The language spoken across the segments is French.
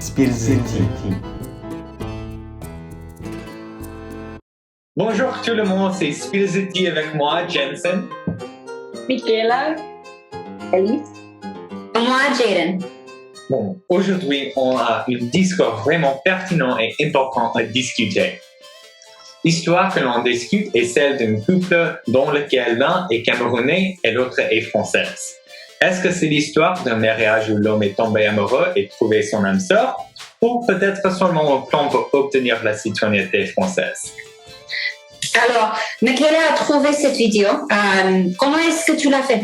Spilziti. Bonjour tout le monde, c'est Spilziti avec moi, Jensen. Michaela. Elise. Et moi, Jaden. Bon, aujourd'hui, on a un discours vraiment pertinent et important à discuter. L'histoire que l'on discute est celle d'un couple dont lequel l'un est camerounais et l'autre est française. Est-ce que c'est l'histoire d'un mariage où l'homme est tombé amoureux et trouvé son âme sœur, ou peut-être seulement un plan pour obtenir la citoyenneté française? Alors, Michaela a trouvé cette vidéo. Comment est-ce que tu l'as fait?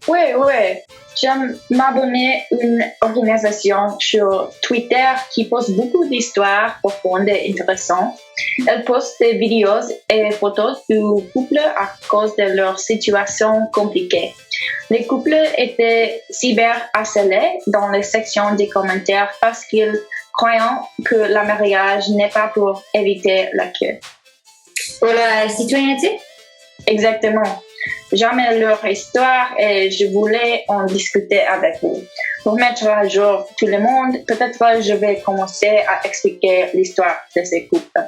Oui. J'aime m'abonner à une organisation sur Twitter qui poste beaucoup d'histoires profondes et intéressantes. Elle poste des vidéos et photos du couple à cause de leur situation compliquée. Les couples étaient cyberharcelés dans les sections des commentaires parce qu'ils croyaient que le mariage n'est pas pour éviter la queue. Pour la citoyenneté? Exactement. J'aime leur histoire et je voulais en discuter avec vous. Pour mettre à jour tout le monde, peut-être je vais commencer à expliquer l'histoire de ces couples.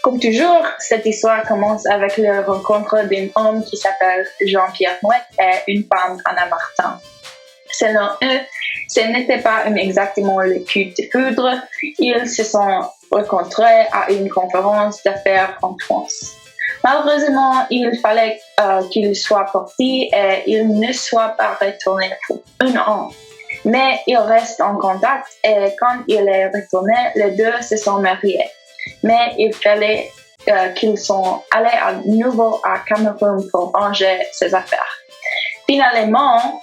Comme toujours, cette histoire commence avec la rencontre d'un homme qui s'appelle Jean-Pierre Mouette et une femme, Anna Martin. Selon eux, ce n'était pas exactement le coup de foudre. Ils se sont rencontrés à une conférence d'affaires en France. Malheureusement, il fallait qu'il soit parti et il ne soit pas retourné pour un an. Mais ils restent en contact et quand il est retourné, les deux se sont mariés. Mais il fallait qu'ils soient allés à nouveau à Cameroun pour ranger ses affaires. Finalement,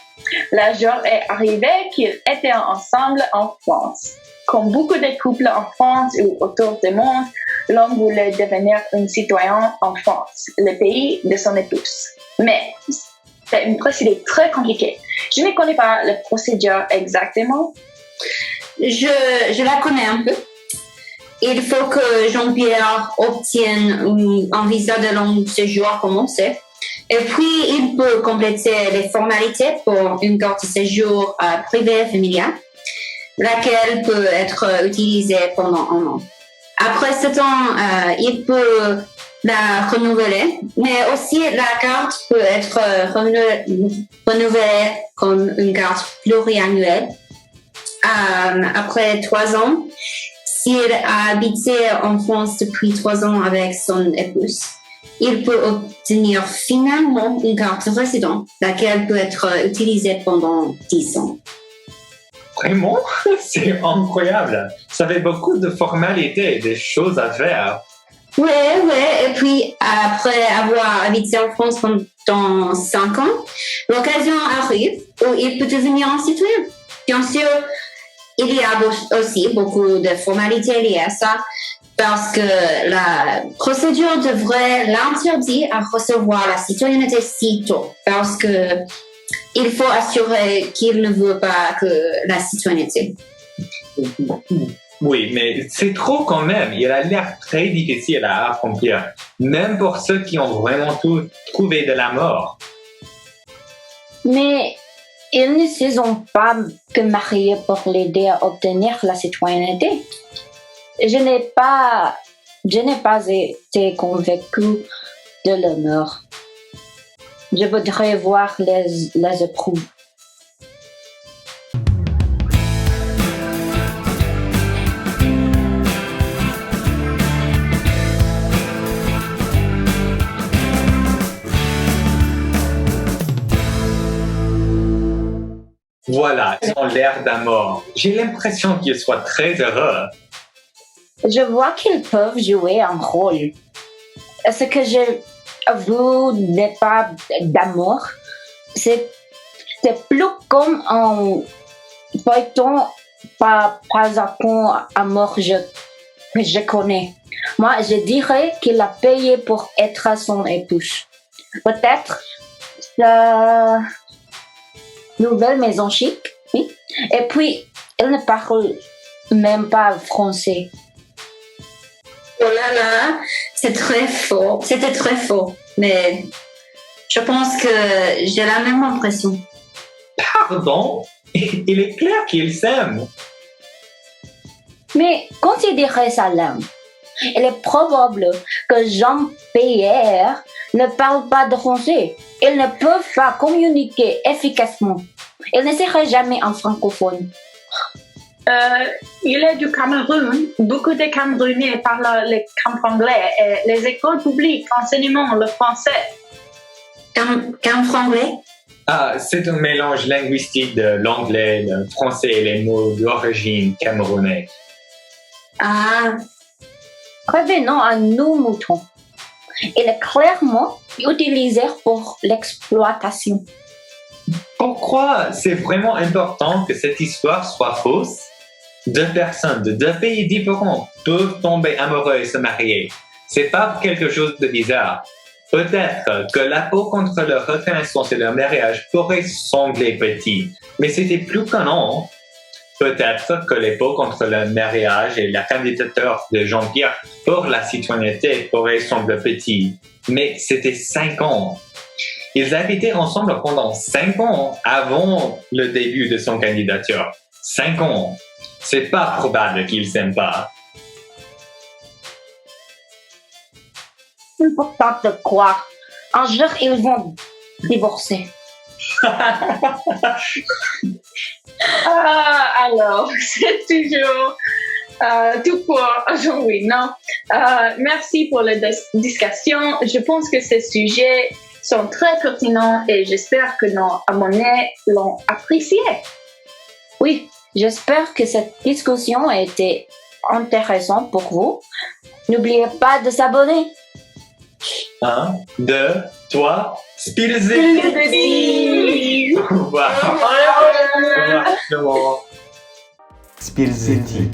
le jour est arrivé qu'ils étaient ensemble en France. Comme beaucoup de couples en France ou autour du monde, l'homme voulait devenir un citoyen en France, le pays de son épouse. Mais c'est une procédure très compliquée. Je ne connais pas la procédure exactement. Je la connais un peu. Il faut que Jean-Pierre obtienne un visa de long séjour comme on sait. Et puis, il peut compléter les formalités pour une carte de séjour privée familiale, laquelle peut être utilisée pendant un an. Après ce temps, il peut la renouveler, mais aussi la carte peut être renouvelée comme une carte pluriannuelle. Après 3 ans, s'il a habité en France depuis 3 ans avec son épouse, il peut obtenir finalement une carte de résident, laquelle peut être utilisée pendant 10 ans. Vraiment? C'est incroyable! Ça fait beaucoup de formalités et de choses à faire. Oui. Et puis, après avoir habité en France pendant 5 ans, l'occasion arrive où il peut devenir un citoyen. Bien sûr, il y a aussi beaucoup de formalités liées à ça, parce que la procédure devrait l'interdire à recevoir la citoyenneté si tôt, parce que il faut assurer qu'il ne veut pas que la citoyenneté. Oui, mais c'est trop quand même. Il a l'air très difficile à accomplir, même pour ceux qui ont vraiment trouvé de la mort. Mais ils ne se sont pas que mariés pour l'aider à obtenir la citoyenneté. Je n'ai pas été convaincue de leur mort. Je voudrais voir les éprouves. Voilà, ils ont l'air d'un mort. J'ai l'impression qu'ils soient très heureux. Je vois qu'ils peuvent jouer un rôle. Ce que j'ai vu n'est pas d'amour. C'est plus comme un feuilleton, pas un amour que je connais. Moi, je dirais qu'il a payé pour être son épouse. Peut-être la nouvelle maison chic, oui. Et puis, il ne parle même pas français. Oh là, c'est très faux. C'était très faux. Mais je pense que j'ai la même impression. Pardon? Il est clair qu'ils s'aiment. Mais considérez sa langue. Il est probable que Jean-Pierre ne parle pas de français. Ils ne peuvent pas communiquer efficacement. Il ne serait jamais un francophone. Il est du Cameroun. Beaucoup de Camerounais parlent le anglais et les écoles publiques enseignent le français. Franglais? C'est un mélange linguistique de l'anglais, le français et les mots d'origine camerounaise. Revenons à nos moutons. Il est clairement utilisé pour l'exploitation. Pourquoi c'est vraiment important que cette histoire soit fausse? Deux personnes de deux pays différents peuvent tomber amoureux et se marier. C'est pas quelque chose de bizarre. Peut-être que la peau contre leur reconnaissance et leur mariage pourrait sembler petit, mais c'était plus qu'un. Peut-être que les peaux contre le mariage et la candidature de Jean-Pierre pour la citoyenneté pourraient sembler petits, mais c'était 5 ans. Ils habitaient ensemble pendant 5 ans avant le début de son candidature. 5 ans. C'est pas probable qu'ils s'aiment pas. C'est important de croire. Un jour, ils vont divorcer. Alors, c'est toujours tout pour aujourd'hui, non? Merci pour la discussion. Je pense que ces sujets sont très pertinents et j'espère que nos abonnés l'ont apprécié. Oui, j'espère que cette discussion a été intéressante pour vous. N'oubliez pas de s'abonner. 1, 2, 3, Spilzetti! Wow. Spilzetti.